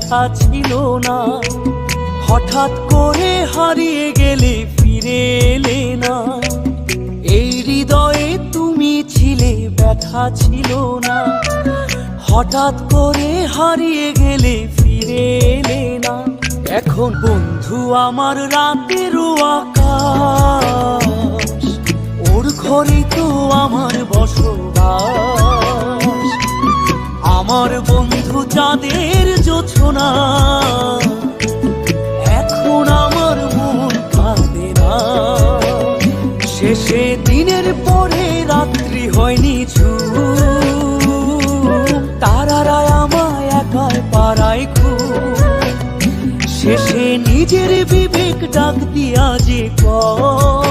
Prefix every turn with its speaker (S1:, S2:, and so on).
S1: ব্যথা ছিল না। হঠাৎ করে হারিয়ে গেলে ফিরে এলে না। এই হৃদয়ে তুমি ছিলে, ব্যথা ছিল না। হঠাৎ করে হারিয়ে গেলে ফিরে এলে না। এখন বন্ধু আমার রাতেরও আকাশ, ওর ঘরে তো আমার বসবাস। আমার বন্ধু চাঁদের জোছনা, এখন আমার মন কাঁদে না। শেষে দিনের পরে রাত্রি হয়নি ঝুম, তারারা আমায় একাই পাড়ায় ঘুম। শেষে নিজের বিবেক ডাক দিয়া যে কয়